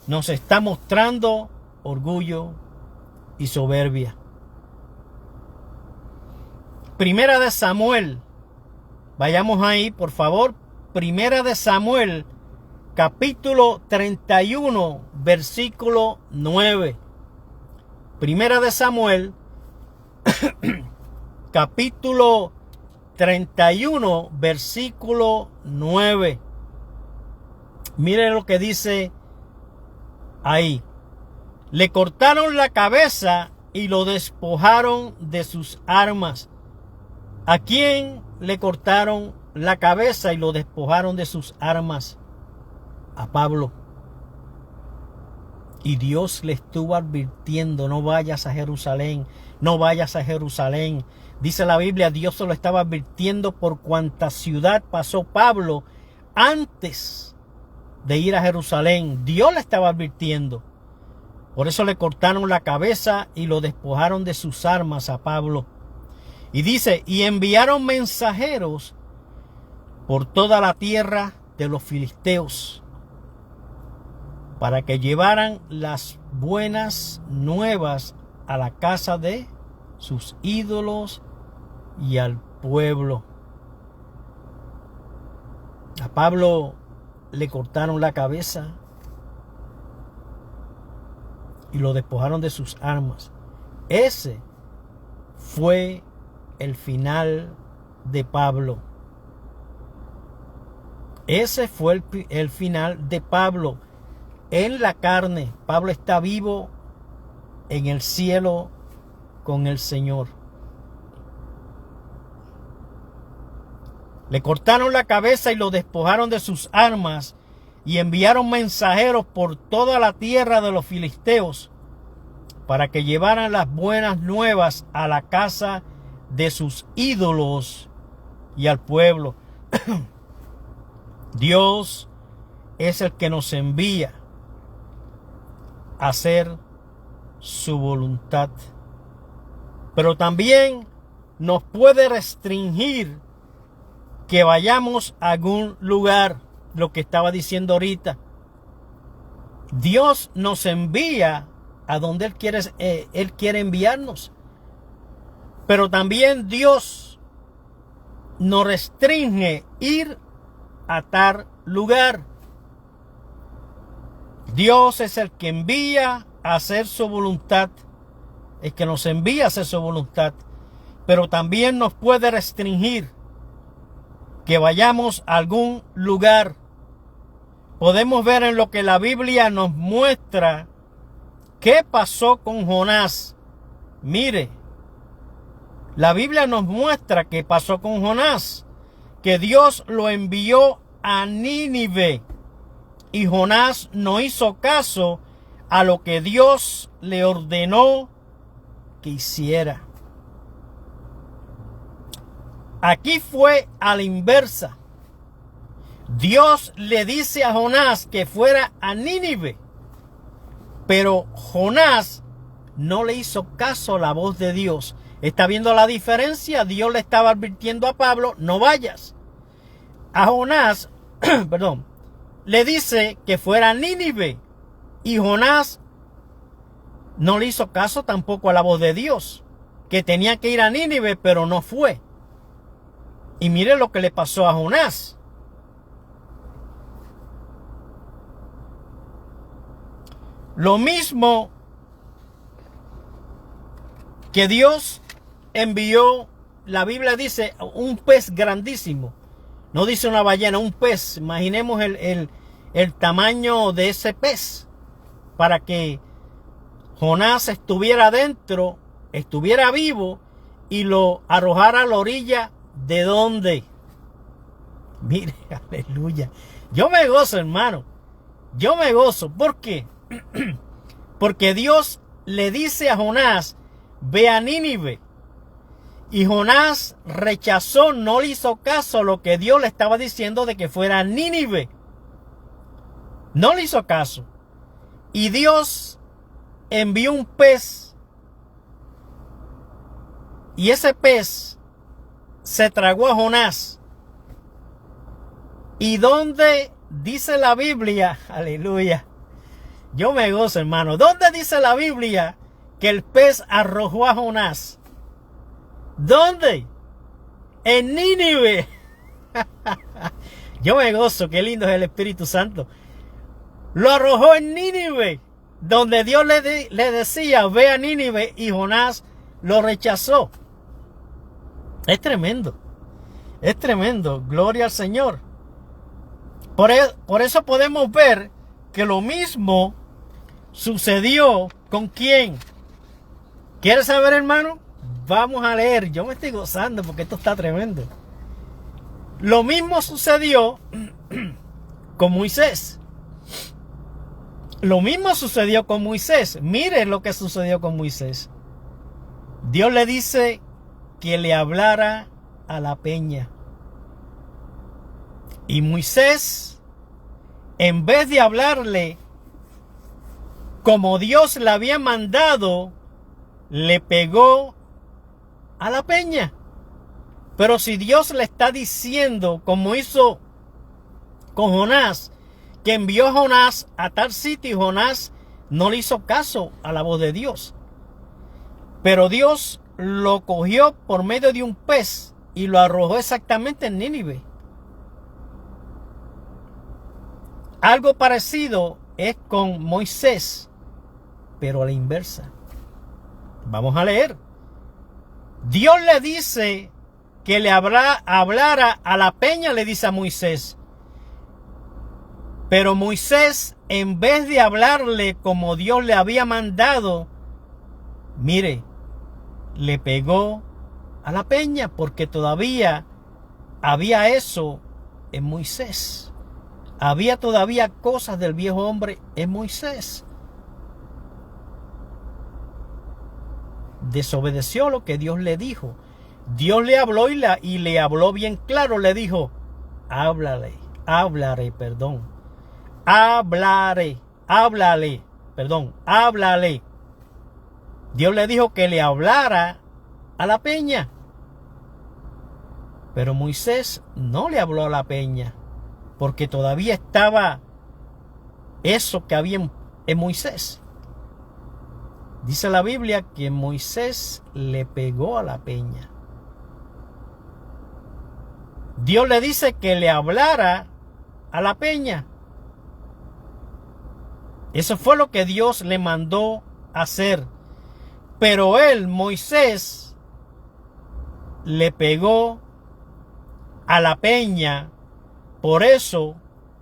nos está mostrando, orgullo y soberbia. Primera de Samuel, Vayamos ahí, por favor. Primera de Samuel, capítulo 31, versículo 9. Primera de Samuel, capítulo 31, versículo 9. Mire lo que dice ahí. Le cortaron la cabeza y lo despojaron de sus armas. ¿A quién le cortaron la cabeza y lo despojaron de sus armas? A Pablo. Y Dios le estuvo advirtiendo: no vayas a Jerusalén, no vayas a Jerusalén. Dice la Biblia, Dios se lo estaba advirtiendo por cuanta ciudad pasó Pablo antes de ir a Jerusalén. Dios le estaba advirtiendo. Por eso le cortaron la cabeza y lo despojaron de sus armas a Pablo. Y dice, y enviaron mensajeros por toda la tierra de los filisteos para que llevaran las buenas nuevas a la casa de sus ídolos y al pueblo. A Pablo le cortaron la cabeza y lo despojaron de sus armas. Ese fue el final de Pablo. Ese fue el final de Pablo. En la carne, Pablo está vivo en el cielo con el Señor. Le cortaron la cabeza y lo despojaron de sus armas y enviaron mensajeros por toda la tierra de los filisteos para que llevaran las buenas nuevas a la casa de sus ídolos y al pueblo. Dios es el que nos envía a hacer su voluntad, pero también nos puede restringir que vayamos a algún lugar. Lo que estaba diciendo ahorita, Dios nos envía a donde Él quiere enviarnos, pero también Dios nos restringe ir a tal lugar. Dios es el que envía a hacer su voluntad, el que nos envía a hacer su voluntad, pero también nos puede restringir que vayamos a algún lugar. Podemos ver en lo que la Biblia nos muestra qué pasó con Jonás. Mire, la Biblia nos muestra qué pasó con Jonás, que Dios lo envió a Nínive y Jonás no hizo caso a lo que Dios le ordenó que hiciera. Aquí fue a la inversa. Dios le dice a Jonás que fuera a Nínive, pero Jonás no le hizo caso a la voz de Dios. ¿Está viendo la diferencia? Dios le estaba advirtiendo a Pablo: no vayas. A Jonás, perdón, le dice que fuera a Nínive y Jonás no le hizo caso tampoco a la voz de Dios, que tenía que ir a Nínive, pero no fue. Y mire lo que le pasó a Jonás. Lo mismo que Dios envió, la Biblia dice, un pez grandísimo. No dice una ballena, un pez. Imaginemos el tamaño de ese pez, para que Jonás estuviera adentro, estuviera vivo y lo arrojara a la orilla. ¿De dónde? Mire, aleluya. Yo me gozo, hermano. Yo me gozo. ¿Por qué? Porque Dios le dice a Jonás: ve a Nínive. Y Jonás rechazó, no le hizo caso a lo que Dios le estaba diciendo de que fuera a Nínive. No le hizo caso. Y Dios envió un pez. Y ese pez se tragó a Jonás. ¿Y dónde dice la Biblia? Aleluya. Yo me gozo, hermano. ¿Dónde dice la Biblia que el pez arrojó a Jonás? ¿Dónde? En Nínive. Yo me gozo, qué lindo es el Espíritu Santo. Lo arrojó en Nínive, donde Dios le decía, ve a Nínive, y Jonás lo rechazó. Es tremendo, gloria al Señor. Por eso podemos ver que lo mismo sucedió con quién. ¿Quieres saber, hermano? Vamos a leer. Yo me estoy gozando porque esto está tremendo. Lo mismo sucedió con Moisés. Lo mismo sucedió con Moisés. Mire lo que sucedió con Moisés. Dios le dice que le hablara a la peña. Y Moisés, en vez de hablarle como Dios le había mandado, le pegó a la peña. Pero si Dios le está diciendo, como hizo con Jonás, que envió a Jonás a tal sitio, y Jonás no le hizo caso a la voz de Dios. Pero Dios lo cogió por medio de un pez y lo arrojó exactamente en Nínive. Algo parecido es con Moisés, pero a la inversa. Vamos a leer. Dios le dice que le hablara a la peña, le dice a Moisés. Pero Moisés, en vez de hablarle como Dios le había mandado, mire, le pegó a la peña, porque todavía había eso en Moisés. Había todavía cosas del viejo hombre en Moisés. Desobedeció lo que Dios le dijo. Dios le habló y le habló bien claro. Le dijo, háblale. Dios le dijo que le hablara a la peña. Pero Moisés no le habló a la peña, porque todavía estaba eso que había en Moisés. Dice la Biblia que Moisés le pegó a la peña. Dios le dice que le hablara a la peña. Eso fue lo que Dios le mandó hacer. Pero él, Moisés, le pegó a la peña. Por eso,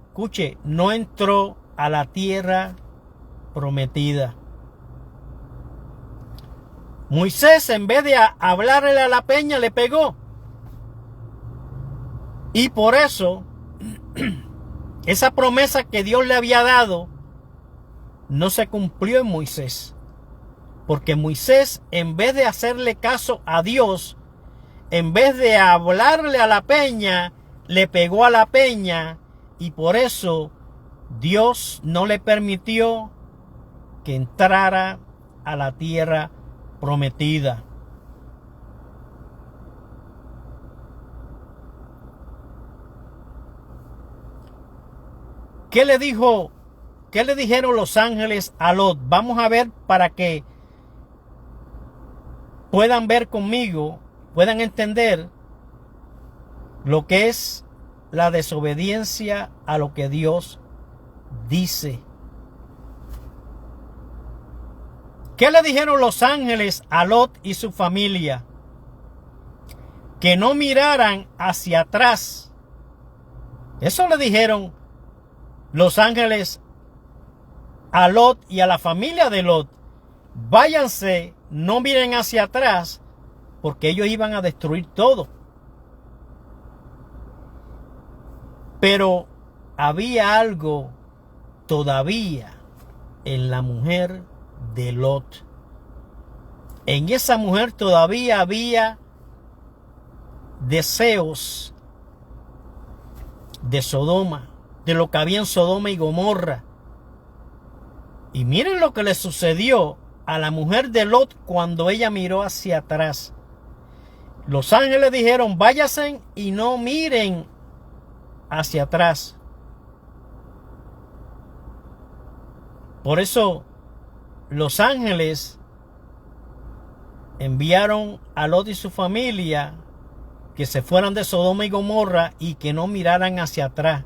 escuche, no entró a la tierra prometida. Moisés, en vez de hablarle a la peña, le pegó. Y por eso, esa promesa que Dios le había dado no se cumplió en Moisés. Porque Moisés, en vez de hacerle caso a Dios, en vez de hablarle a la peña, le pegó a la peña. Y por eso Dios no le permitió que entrara a la tierra prometida. ¿Qué le dijeron los ángeles a Lot? Vamos a ver para que puedan ver conmigo, puedan entender lo que es la desobediencia a lo que Dios dice. ¿Qué le dijeron los ángeles a Lot y su familia? Que no miraran hacia atrás. Eso le dijeron los ángeles a Lot y a la familia de Lot. Váyanse, no miren hacia atrás, porque ellos iban a destruir todo. Pero había algo todavía en la mujer de Lot. En esa mujer todavía había deseos de Sodoma, de lo que había en Sodoma y Gomorra. Y miren lo que le sucedió a la mujer de Lot cuando ella miró hacia atrás. Los ángeles dijeron, váyanse y no miren hacia atrás. Por eso los ángeles enviaron a Lot y su familia que se fueran de Sodoma y Gomorra y que no miraran hacia atrás.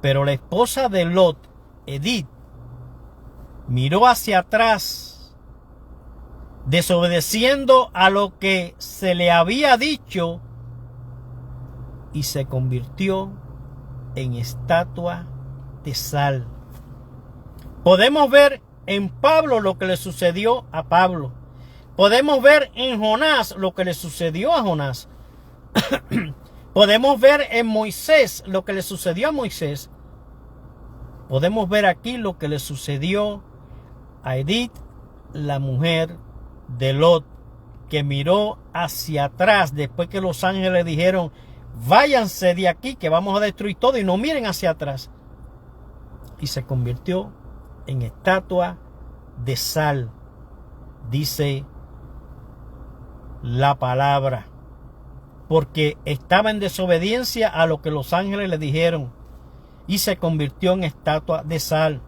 Pero la esposa de Lot, Edith, miró hacia atrás, desobedeciendo a lo que se le había dicho, y se convirtió en estatua de sal. Podemos ver en Pablo lo que le sucedió a Pablo. Podemos ver en Jonás lo que le sucedió a Jonás. Podemos ver en Moisés lo que le sucedió a Moisés. Podemos ver aquí lo que le sucedió a Edith, la mujer de Lot, que miró hacia atrás después que los ángeles dijeron: váyanse de aquí que vamos a destruir todo, y no miren hacia atrás. Y se convirtió en estatua de sal, dice la palabra, porque estaba en desobediencia a lo que los ángeles le dijeron, y se convirtió en estatua de sal.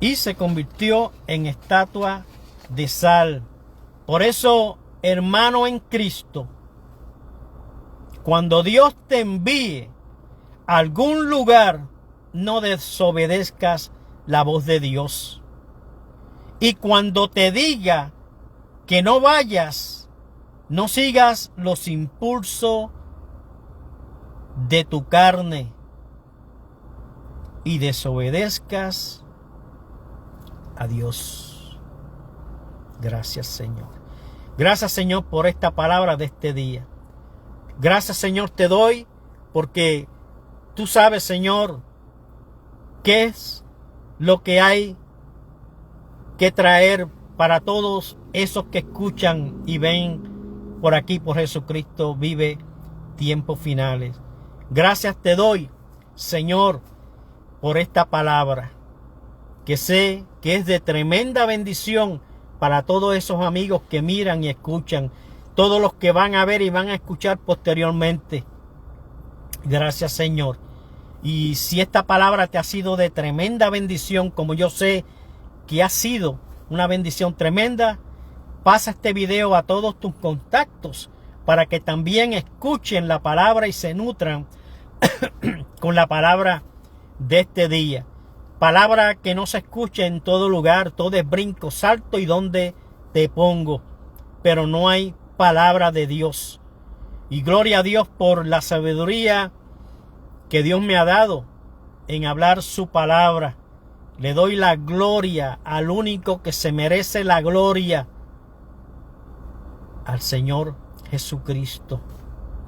Y se convirtió en estatua de sal. Por eso, hermano en Cristo, cuando Dios te envíe a algún lugar, no desobedezcas la voz de Dios. Y cuando te diga que no vayas, no sigas los impulsos de tu carne y desobedezcas a Dios. Gracias, Señor. Gracias, Señor, por esta palabra de este día. Gracias, Señor, te doy porque tú sabes, Señor, qué es lo que hay que traer para todos esos que escuchan y ven por aquí, por Jesucristo Vive Tiempos Finales. Gracias te doy, Señor, por esta palabra, que sé que es de tremenda bendición para todos esos amigos que miran y escuchan, todos los que van a ver y van a escuchar posteriormente. Gracias, Señor. Y si esta palabra te ha sido de tremenda bendición, como yo sé que ha sido una bendición tremenda, pasa este video a todos tus contactos para que también escuchen la palabra y se nutran con la palabra de este día. Palabra que no se escucha en todo lugar, todo es brinco, salto y donde te pongo, pero no hay palabra de Dios. Y gloria a Dios por la sabiduría que Dios me ha dado en hablar su palabra. Le doy la gloria al único que se merece la gloria, al Señor Jesucristo.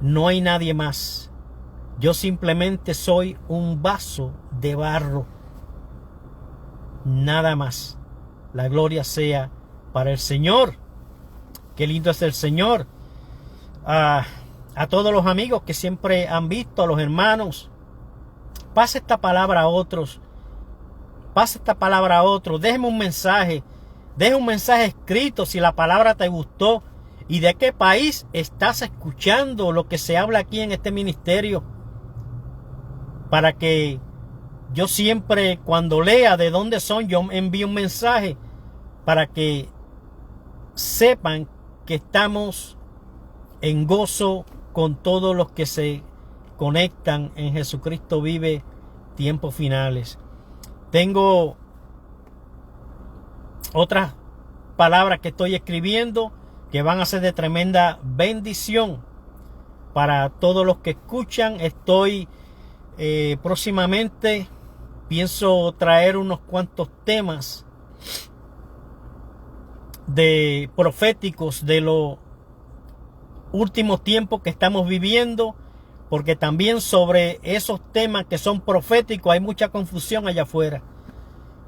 No hay nadie más. Yo simplemente soy un vaso de barro. Nada más. La gloria sea para el Señor. Qué lindo es el Señor. A todos los amigos que siempre han visto, a los hermanos, pasa esta palabra a otros. Pasa esta palabra a otros. Déjeme un mensaje. Deja un mensaje escrito si la palabra te gustó. ¿Y de qué país estás escuchando lo que se habla aquí en este ministerio? Para que yo siempre, cuando lea de dónde son, yo envío un mensaje para que sepan que estamos en gozo con todos los que se conectan en Jesucristo Vive Tiempos Finales. Tengo otras palabras que estoy escribiendo que van a ser de tremenda bendición para todos los que escuchan. Estoy próximamente, pienso traer unos cuantos temas de proféticos de los últimos tiempos que estamos viviendo, porque también sobre esos temas que son proféticos hay mucha confusión allá afuera.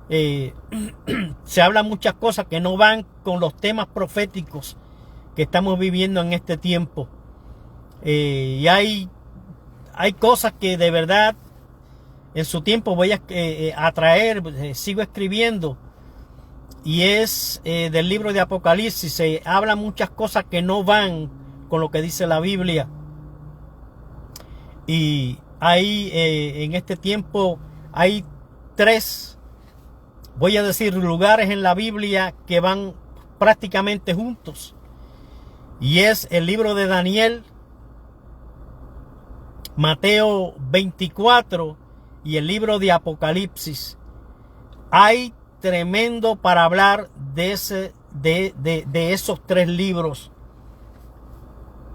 Se hablan muchas cosas que no van con los temas proféticos que estamos viviendo en este tiempo. Y hay cosas que de verdad en su tiempo voy a traer, sigo escribiendo, y es del libro de Apocalipsis. Se habla muchas cosas que no van con lo que dice la Biblia, y hay en este tiempo hay 3, voy a decir, lugares en la Biblia que van prácticamente juntos. Y es el libro de Daniel, Mateo 24 y el libro de Apocalipsis. Hay tremendo para hablar de esos tres libros: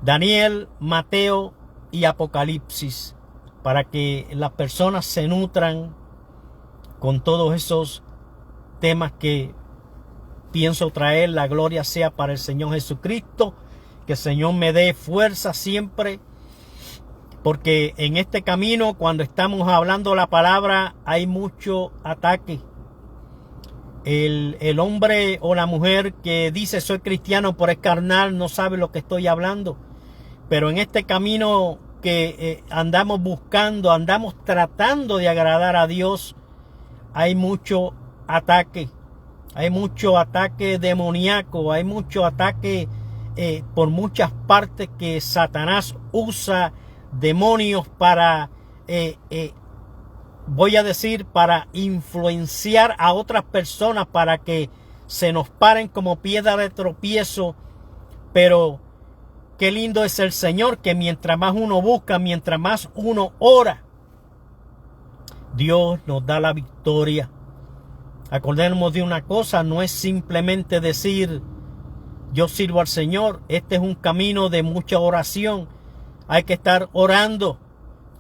Daniel, Mateo y Apocalipsis, para que las personas se nutran con todos esos temas que pienso traer. La gloria sea para el Señor Jesucristo. Que el Señor me dé fuerza siempre, porque en este camino, cuando estamos hablando la palabra, hay mucho ataque. El hombre o la mujer que dice soy cristiano pero es carnal no sabe lo que estoy hablando. Pero en este camino que andamos buscando, andamos tratando de agradar a Dios, hay mucho ataque. Hay mucho ataque demoníaco, hay mucho ataque por muchas partes, que Satanás usa demonios para, voy a decir, para influenciar a otras personas para que se nos paren como piedra de tropiezo. Pero qué lindo es el Señor, que mientras más uno busca, mientras más uno ora, Dios nos da la victoria. Acordémonos de una cosa, no es simplemente decir yo sirvo al Señor. Este es un camino de mucha oración. Hay que estar orando.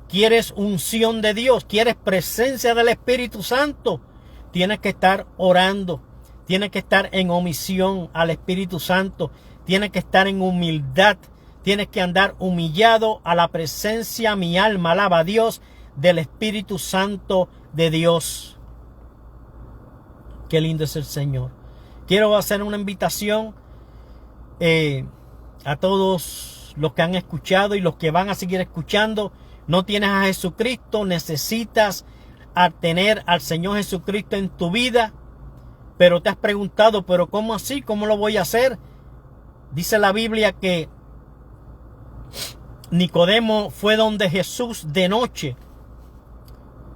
¿Quieres unción de Dios? ¿Quieres presencia del Espíritu Santo? Tienes que estar orando. Tienes que estar en omisión al Espíritu Santo. Tienes que estar en humildad. Tienes que andar humillado a la presencia. Mi alma alaba a Dios, del Espíritu Santo de Dios. Qué lindo es el Señor. Quiero hacer una invitación a todos los que han escuchado y los que van a seguir escuchando. No tienes a Jesucristo, necesitas tener al Señor Jesucristo en tu vida, pero te has preguntado, pero ¿cómo así? ¿Cómo lo voy a hacer? Dice la Biblia que Nicodemo fue donde Jesús de noche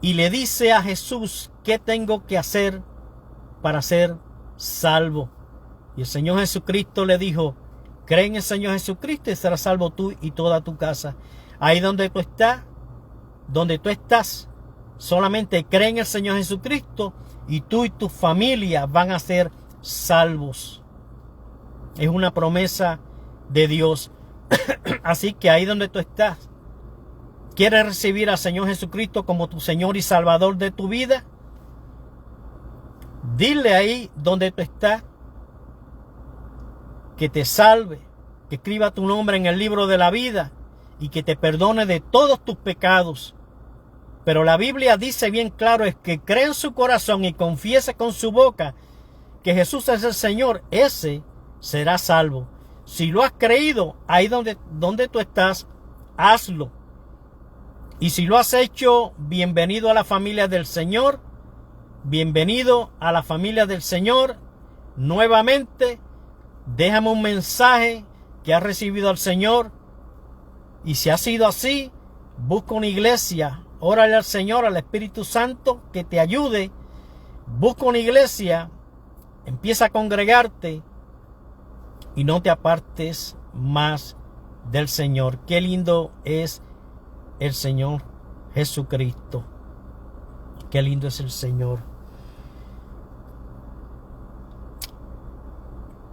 y le dice a Jesús: ¿qué tengo que hacer para ser salvo? Y el Señor Jesucristo le dijo: cree en el Señor Jesucristo y serás salvo tú y toda tu casa. Ahí donde tú estás, solamente cree en el Señor Jesucristo y tú y tu familia van a ser salvos. Es una promesa de Dios. Así que ahí donde tú estás, ¿quieres recibir al Señor Jesucristo como tu Señor y Salvador de tu vida? Dile ahí donde tú estás que te salve, que escriba tu nombre en el libro de la vida y que te perdone de todos tus pecados. Pero la Biblia dice bien claro, es que cree en su corazón y confiese con su boca que Jesús es el Señor, ese será salvo. Si lo has creído, ahí donde tú estás, hazlo. Y si lo has hecho, bienvenido a la familia del Señor. Bienvenido a la familia del Señor. Nuevamente, déjame un mensaje que has recibido al Señor. Y si ha sido así, busca una iglesia. Órale al Señor, al Espíritu Santo, que te ayude. Busca una iglesia. Empieza a congregarte. Y no te apartes más del Señor. Qué lindo es el Señor Jesucristo. Qué lindo es el Señor.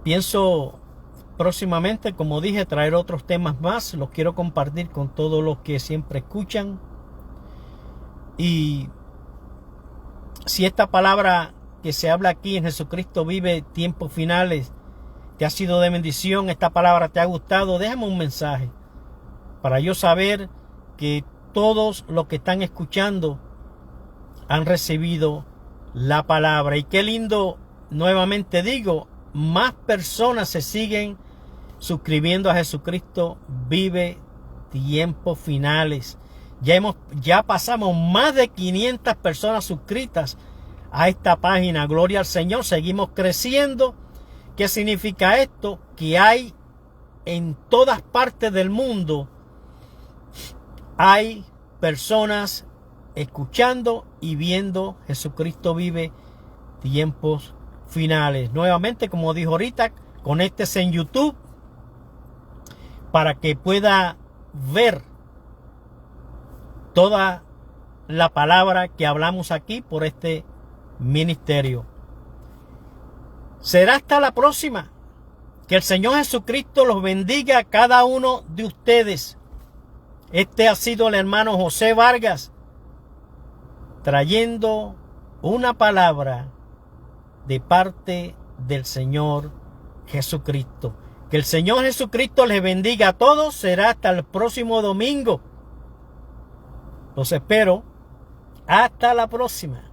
Pienso próximamente, como dije, traer otros temas más. Los quiero compartir con todos los que siempre escuchan. Y si esta palabra que se habla aquí en Jesucristo Vive, tiempos finales, te ha sido de bendición, esta palabra te ha gustado, déjame un mensaje para yo saber que todos los que están escuchando han recibido la palabra. Y qué lindo, nuevamente digo, más personas se siguen suscribiendo a Jesucristo Vive, tiempos finales. Ya pasamos más de 500 personas suscritas a esta página. Gloria al Señor, seguimos creciendo. ¿Qué significa esto? Que hay en todas partes del mundo, hay personas escuchando y viendo Jesucristo Vive, tiempos finales. Nuevamente, como dijo ahorita, conéctese en YouTube para que pueda ver toda la palabra que hablamos aquí por este ministerio. Será hasta la próxima. Que el Señor Jesucristo los bendiga a cada uno de ustedes. Este ha sido el hermano José Vargas, trayendo una palabra de parte del Señor Jesucristo. Que el Señor Jesucristo les bendiga a todos. Será hasta el próximo domingo. Los espero. Hasta la próxima.